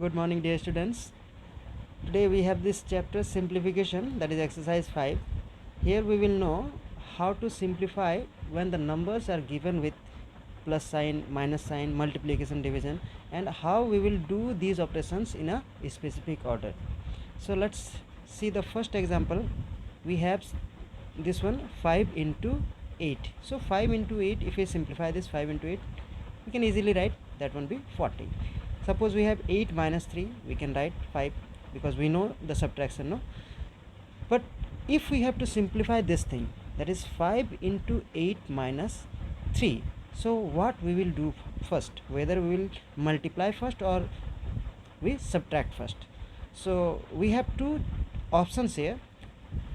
Good morning, dear students. Today we have this chapter simplification, that is exercise 5. Here we will know how to simplify when the numbers are given with plus sign, minus sign, multiplication, division, and how we will do these operations in a specific order. So let's see the first example. We have this one 5 into 8. So 5 into 8, if we simplify this 5 into 8, we can easily write that one be 40. Suppose we have 8 minus 3, we can write 5 because we know the subtraction, no? But if we have to simplify this thing, that is 5 into 8 minus 3, so what we will do first, whether we will multiply first or we subtract first. So we have two options here.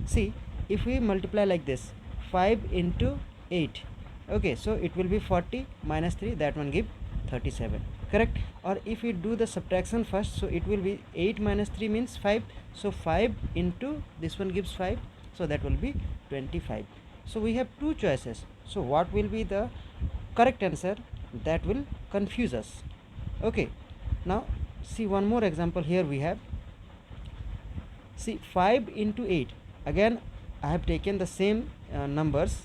See, if we multiply like this 5 into 8, okay, so it will be 40 minus 3, that one give 37, correct? Or if we do the subtraction first, so it will be 8 minus 3 means 5, so 5 into this one gives 5, so that will be 25. So we have two choices. So what will be the correct answer? That will confuse us. Okay, now see one more example. Here we have, see, 5 into 8. Again I have taken the same numbers,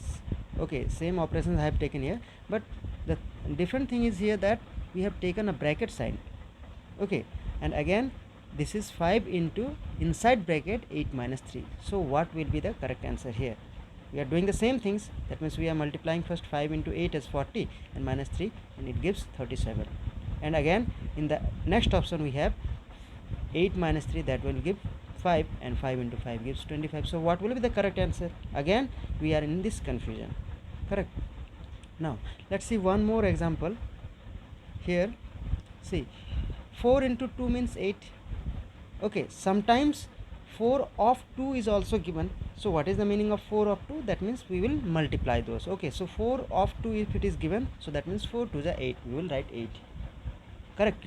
okay, same operations I have taken here, but the different thing is here that we have taken a bracket sign, okay, and again this is 5 into inside bracket 8 minus 3. So what will be the correct answer here? We are doing the same things. That means we are multiplying first 5 into 8 as 40 and minus 3, and it gives 37. And again in the next option we have 8 minus 3, that will give 5, and 5 into 5 gives 25. So what will be the correct answer? Again we are in this confusion, correct? Now let's see one more example. Here, see, 4 into 2 means 8. Okay, sometimes 4 of 2 is also given. So what is the meaning of 4 of 2? That means we will multiply those. Okay, so 4 of 2, if it is given, so that means 4 to the 8, we will write 8, correct?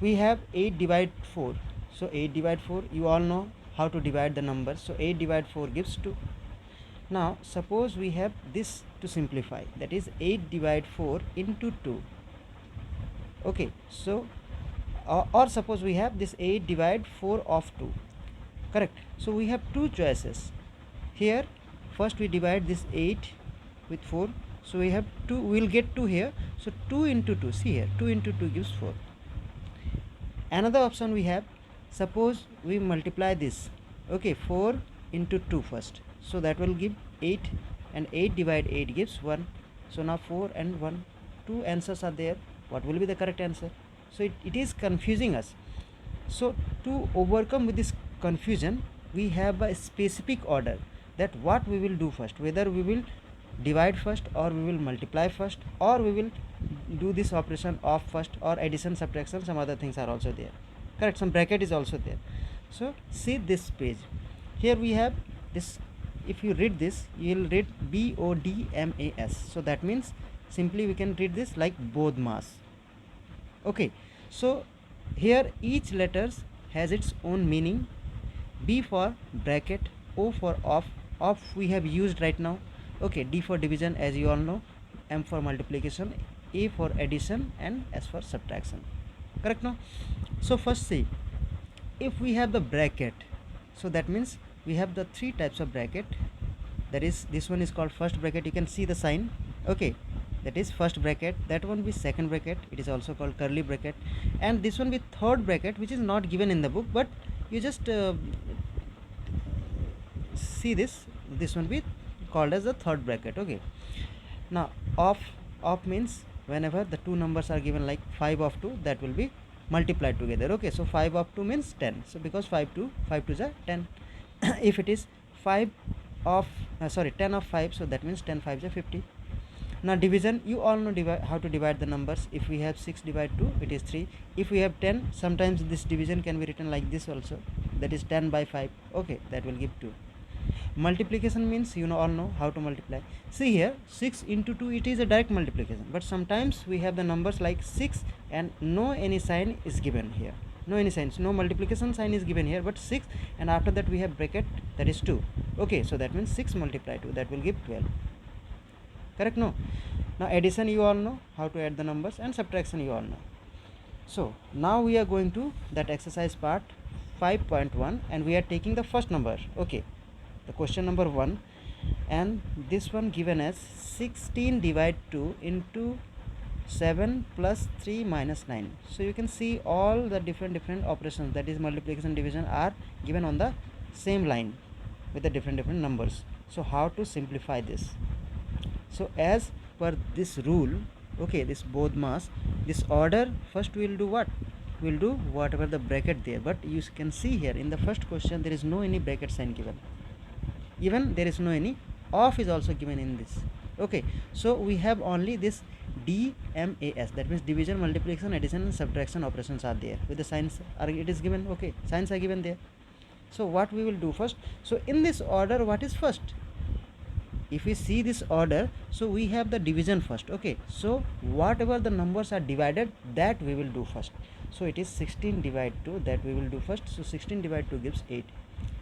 We have 8 divide 4. So 8 divide 4, you all know how to divide the numbers. So 8 divide 4 gives 2. Now suppose we have this to simplify, that is 8 divide 4 into 2. Okay, so or suppose we have this 8 divide 4 of 2, correct? So we have two choices here. First we divide this 8 with 4, so we have 2, we will get 2 here. So 2 into 2, see here, 2 into 2 gives 4. Another option we have, suppose we multiply this, okay, 4 into 2 first, so that will give 8, and 8 divide 8 gives 1. So now 4 and 1, two answers are there. What will be the correct answer? So it is confusing us. So to overcome with this confusion, we have a specific order, that what we will do first, whether we will divide first or we will multiply first, or we will do this operation of first, or addition, subtraction, some other things are also there, correct? Some bracket is also there. So see this page. Here we have this. If you read this, you will read BODMAS. So that means simply we can read this like Bodmas. Okay, so here each letters has its own meaning. B for bracket, O for off we have used right now. Okay, D for division, as you all know, M for multiplication, A for addition, and S for subtraction, correct? Now so first see, if we have the bracket, so that means we have the three types of bracket. That is, this one is called first bracket, you can see the sign, okay, that is first bracket. That one with second bracket, it is also called curly bracket. And this one with third bracket, which is not given in the book, but you just see this one be called as the third bracket. Okay, now off means whenever the two numbers are given like 5 of 2, that will be multiplied together. Okay, so 5 of 2 means 10, so because 5 to is a 10. If it is 5 of 10 of 5, so that means 10 5 is a 50. Now division, you all know how to divide the numbers. If we have 6 divide 2, it is 3. If we have 10, sometimes this division can be written like this also, that is 10 by 5. Okay, that will give 2. Multiplication means you know all know how to multiply. See here, 6 into 2, it is a direct multiplication, but sometimes we have the numbers like 6 and no any sign is given here, no any signs, no multiplication sign is given here, but 6, and after that we have bracket, that is 2. Okay, so that means 6 multiplied 2, that will give 12, correct? No, now addition, you all know how to add the numbers, and subtraction you all know. So now we are going to that exercise part 5.1 and we are taking the first number, okay, the question number 1, and this one given as 16 divide 2 into 7 plus 3 minus 9. So you can see all the different operations, that is multiplication, division, are given on the same line with the different numbers. So how to simplify this? So as per this rule, okay, this BODMAS, this order, first we will do what? We will do whatever the bracket there, but you can see here in the first question there is no any bracket sign given, even there is no any off is also given in this, okay. So we have only this DMAS, that means division, multiplication, addition and subtraction operations are there with the signs are, it is given, okay, signs are given there. So what we will do first, so in this order what is first? If we see this order, so we have the division first, okay. So whatever the numbers are divided, that we will do first. So it is 16 divide 2, that we will do first. So 16 divide 2 gives 8.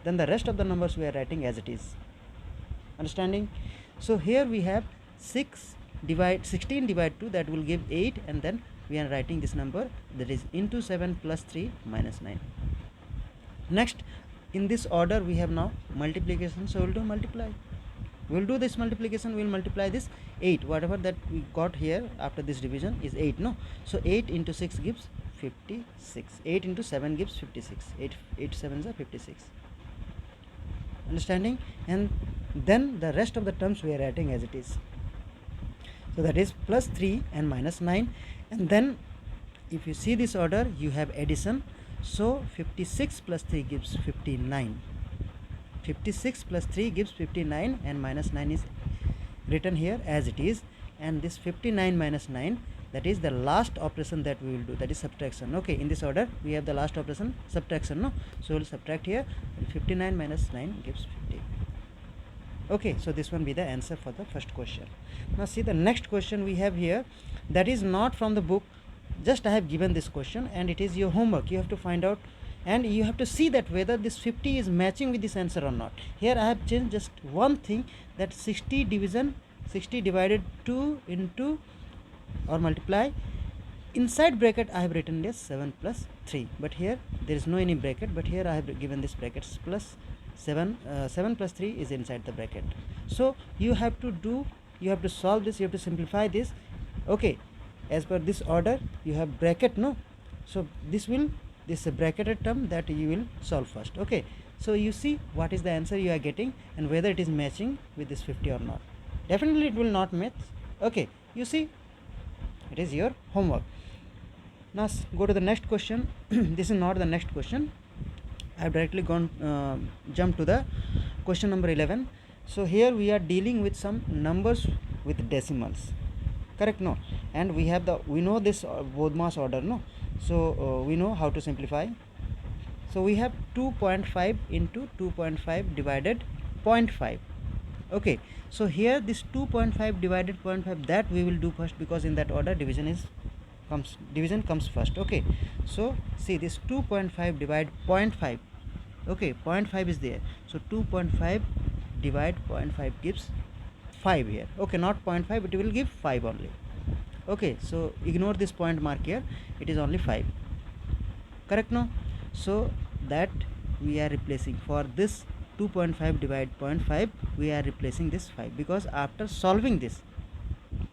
Then the rest of the numbers we are writing as it is. Understanding? So here we have 16 divide 2, that will give 8, and then we are writing this number, that is into 7 plus 3 minus 9. Next, in this order we have now multiplication, so we will do multiply. We will do this multiplication, we will multiply this 8, whatever that we got here after this division is 8, no? So 8 into 6 gives 56, 8 into 7 gives 56, 8 7s are 56. Understanding? And then the rest of the terms we are writing as it is. So that is plus 3 and minus 9, and then if you see this order, you have addition. So 56 plus 3 gives 59. 56 plus 3 gives 59, and minus 9 is written here as it is. And this 59 minus 9, that is the last operation that we will do, that is subtraction, okay. In this order we have the last operation, subtraction, no? So we will subtract here, 59 minus 9 gives 50. Okay, so this one be the answer for the first question. Now see the next question we have here, that is not from the book, just I have given this question and it is your homework. You have to find out and you have to see that whether this 50 is matching with this answer or not. Here I have changed just one thing, that 60 divided 2 into or multiply, inside bracket I have written this 7 plus 3, but here there is no any bracket, but here I have given this brackets plus 7 plus 3 is inside the bracket. So you have to do, you have to solve this, you have to simplify this, okay. As per this order you have bracket, no? So this bracketed term that you will solve first, okay. So you see what is the answer you are getting and whether it is matching with this 50 or not. Definitely it will not match, okay. You see, it is your homework. Now go to the next question. This is not the next question, I have directly gone jump to the question number 11. So here we are dealing with some numbers with decimals, correct, no? And we have we know this BODMAS order, no? So we know how to simplify. So we have 2.5 into 2.5 divided 0.5, okay. So here this 2.5 divided 0.5, that we will do first, because in that order division comes first, okay. So see this 2.5 divide 0.5, okay, 0.5 is there, so 2.5 divide 0.5 gives 5 here, okay, not 0.5, it will give 5 only, okay. So ignore this point mark here, it is only 5, correct, no? So that we are replacing for this 2.5 divide 0.5, we are replacing this 5, because after solving this,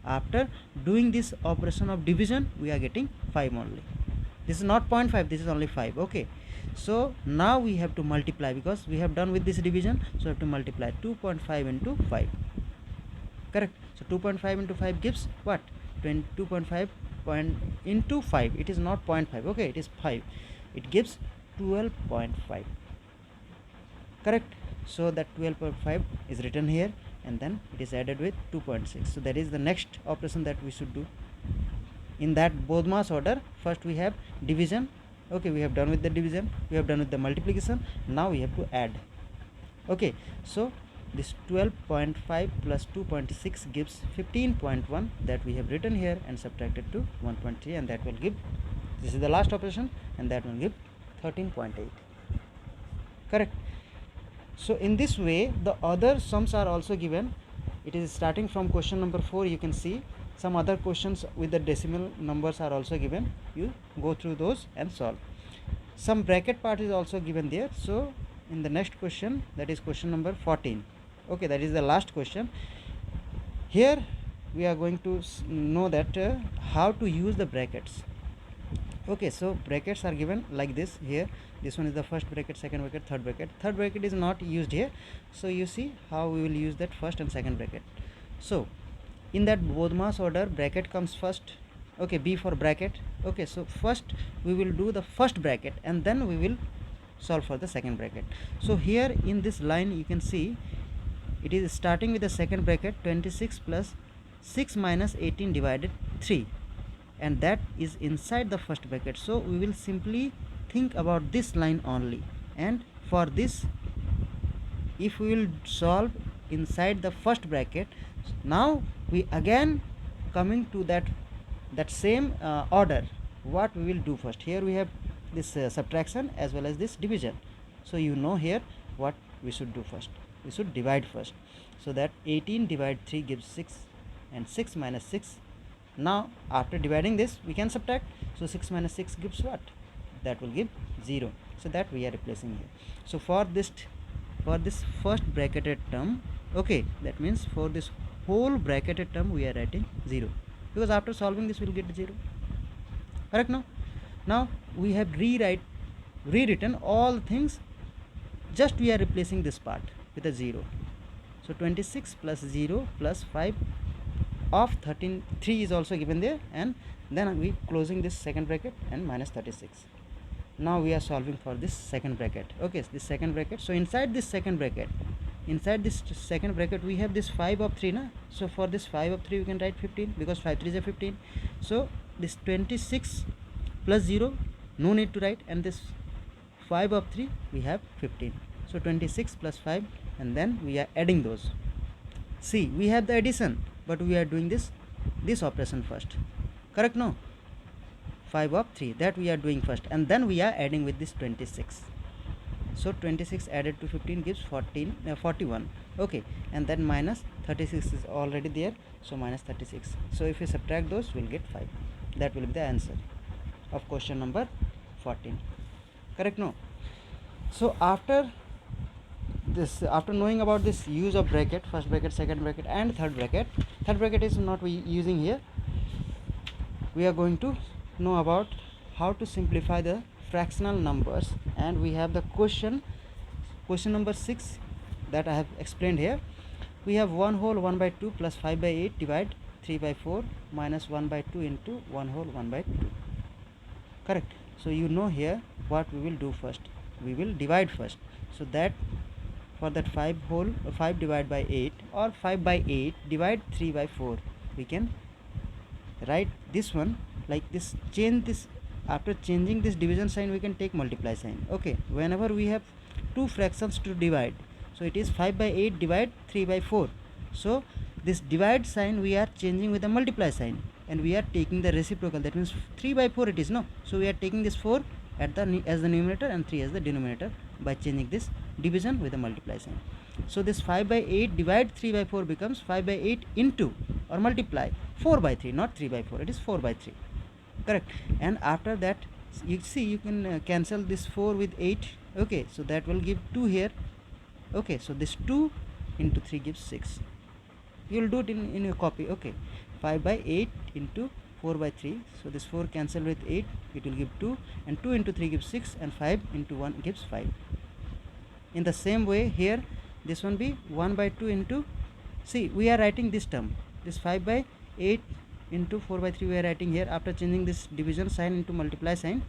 after doing this operation of division, we are getting 5 only. This is not 0.5, this is only 5, okay. So now we have to multiply, because we have done with this division, so we have to multiply 2.5 into 5, correct. So 2.5 into 5 gives what? 2.5 into 5, it is not 0.5, okay, it is 5, it gives 12.5, correct. So that 12.5 is written here, and then it is added with 2.6. So that is the next operation that we should do in that BODMAS order. First we have division, okay, we have done with the division, we have done with the multiplication, now we have to add, okay. So this 12.5 plus 2.6 gives 15.1, that we have written here and subtracted to 1.3, and that will give, this is the last operation, and that will give 13.8, correct. So in this way the other sums are also given. It is starting from question number 4, you can see some other questions with the decimal numbers are also given. You go through those and solve. Some bracket part is also given there. So in the next question, that is question number 14, okay, that is the last question. Here we are going to know that how to use the brackets. Okay, so brackets are given like this. Here this one is the first bracket, second bracket, third bracket. Third bracket is not used here, so you see how we will use that first and second bracket. So in that Bodmas order, bracket comes first. Okay, B for bracket. Okay, so first we will do the first bracket and then we will solve for the second bracket. So here in this line you can see it is starting with the second bracket, 26 plus 6 minus 18 divided 3, and that is inside the first bracket. So we will simply think about this line only, and for this, if we will solve inside the first bracket, now we again coming to that same order. What we will do first? Here we have this subtraction as well as this division. So you know here what we should do first. We should divide first. So that 18 divided 3 gives 6, and 6 minus 6. Now after dividing this we can subtract. So 6 minus 6 gives what? That will give 0. So that we are replacing here. So for this first bracketed term, okay, that means for this whole bracketed term we are writing 0, because after solving this we will get 0. Correct? Now we have rewritten all things, just we are replacing this part with a 0. So 26 plus 0 plus 5 of 13, 3 is also given there, and then we closing this second bracket and minus 36. Now we are solving for this second bracket. Okay, this second bracket. So inside this second bracket we have this 5 of 3 na? So for this 5 of 3 we can write 15, because 5 3 is 15. So this 26 plus 0 no need to write, and this 5 of 3 we have 15. So 26 plus 5, and then we are adding those. See, we have the addition, but we are doing this operation first. Correct? No, 5 of 3, that we are doing first, and then we are adding with this 26. So 26 added to 15 gives 41. Okay, and then minus 36 is already there, so minus 36. So if we subtract those, we'll get 5. That will be the answer of question number 14. Correct? No. So after knowing about this use of bracket, first bracket, second bracket, and third bracket is not we using here. We are going to know about how to simplify the fractional numbers, and we have the question number 6 that I have explained here. We have 1 whole 1 by 2 plus 5 by 8 divide 3 by 4 minus 1 by 2 into 1 whole 1 by 2. Correct? So you know here what we will do first. We will divide first. So that for that 5 divided by 8 or 5 by 8 divide 3 by 4, we can write this one like this. Change this. After changing this division sign, we can take multiply sign. Okay, whenever we have two fractions to divide, so it is 5 by 8 divide 3 by 4. So this divide sign we are changing with the multiply sign, and we are taking the reciprocal. That means 3 by 4 it is, no? So we are taking this 4 as the numerator and 3 as the denominator by changing this division with the multiply sign. So this 5 by 8 divide 3 by 4 becomes 5 by 8 into or multiply 4 by 3, not 3 by 4. It is 4 by 3. Correct? And after that, you see, you can cancel this 4 with 8. Okay, so that will give 2 here. Okay, so this 2 into 3 gives 6. You will do it in your copy. Okay, 5 by 8 into 4 by 3. So this 4 cancel with 8, it will give 2, and 2 into 3 gives 6, and 5 into 1 gives 5. In the same way here, this one be 1 by 2 into, see, we are writing this term, this 5 by 8 into 4 by 3 we are writing here. After changing this division sign into multiply sign,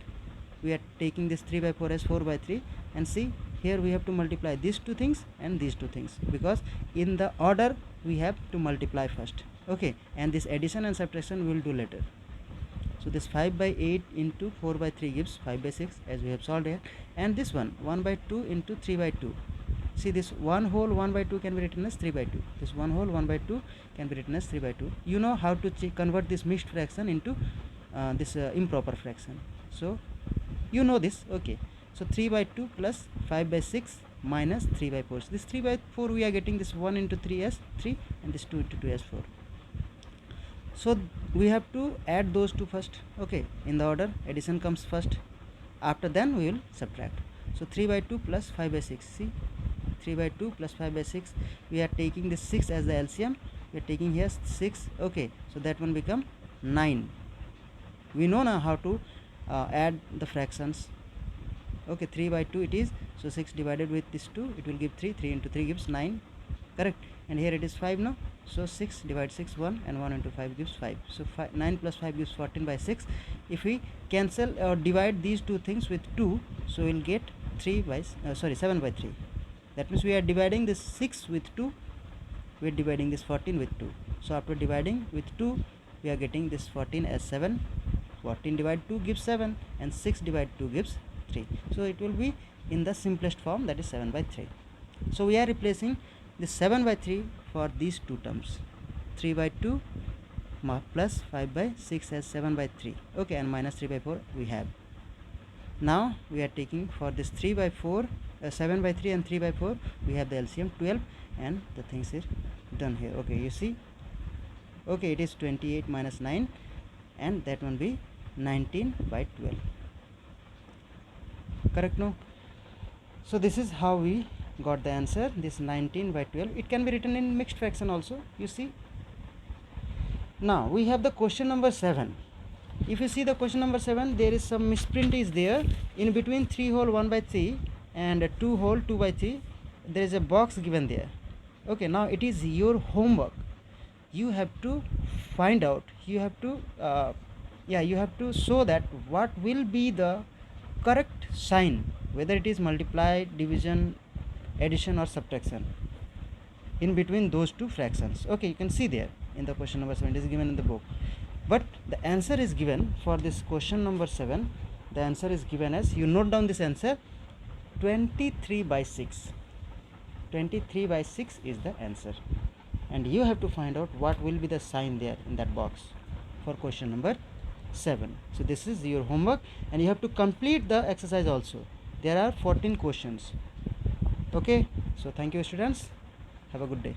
we are taking this 3 by 4 as 4 by 3, and see, here we have to multiply these two things and these two things, because in the order we have to multiply first. Okay, and this addition and subtraction we will do later. So this 5 by 8 into 4 by 3 gives 5 by 6, as we have solved here. And this one 1 by 2 into 3 by 2, see, this 1 whole 1 by 2 can be written as 3 by 2. This 1 whole 1 by 2 can be written as 3 by 2. You know how to convert this mixed fraction into this improper fraction. So you know this. Okay, so 3 by 2 plus 5 by 6 minus 3 by 4. So this 3 by 4 we are getting this 1 into 3 as 3, and this 2 into 2 as 4. So we have to add those two first. Okay, in the order, addition comes first, after then we will subtract. So 3 by 2 plus 5 by 6. See, 3 by 2 plus 5 by 6, we are taking this 6 as the LCM, we are taking here 6. Okay, so that one become 9. We know now how to add the fractions. Okay, 3 by 2 it is, so 6 divided with this 2, it will give 3. 3 into 3 gives 9, correct. And here it is 5 now, so 6 divided 6 1, and 1 into 5 gives 5. So 9 plus 5 gives 14 by 6. If we cancel or divide these two things with 2, so we'll get 7 by 3. That means we are dividing this 6 with 2, we are dividing this 14 with 2. So after dividing with 2, we are getting this 14 as 7. 14 divided 2 gives 7, and 6 divided 2 gives 3. So it will be in the simplest form, that is 7 by 3. So we are replacing this 7 by 3 for these two terms, 3 by 2 plus 5 by 6 as 7 by 3. Okay, and minus 3 by 4 we have. Now we are taking for this 3 by 4, 7 by 3 and 3 by 4, we have the LCM 12, and the things is done here. Okay, you see, okay, it is 28 minus 9, and that one be 19 by 12, correct? No? So this is how we got the answer, this 19 by 12. It can be written in mixed fraction also, you see. Now we have the question number 7. If you see the question number 7, there is some misprint is there. In between 3 whole 1 by 3 and 2 whole 2 by 3, there is a box given there. Okay, now it is your homework. You have to find out, you have to you have to show that what will be the correct sign, whether it is multiply, division, addition or subtraction in between those two fractions. Okay, you can see there in the question number 7, it is given in the book. But the answer is given for this question number 7, the answer is given as, you note down this answer, 23 by 6. 23 by 6 is the answer, and you have to find out what will be the sign there in that box for question number 7. So this is your homework, and you have to complete the exercise also. There are 14 questions. Okay, so thank you students, have a good day.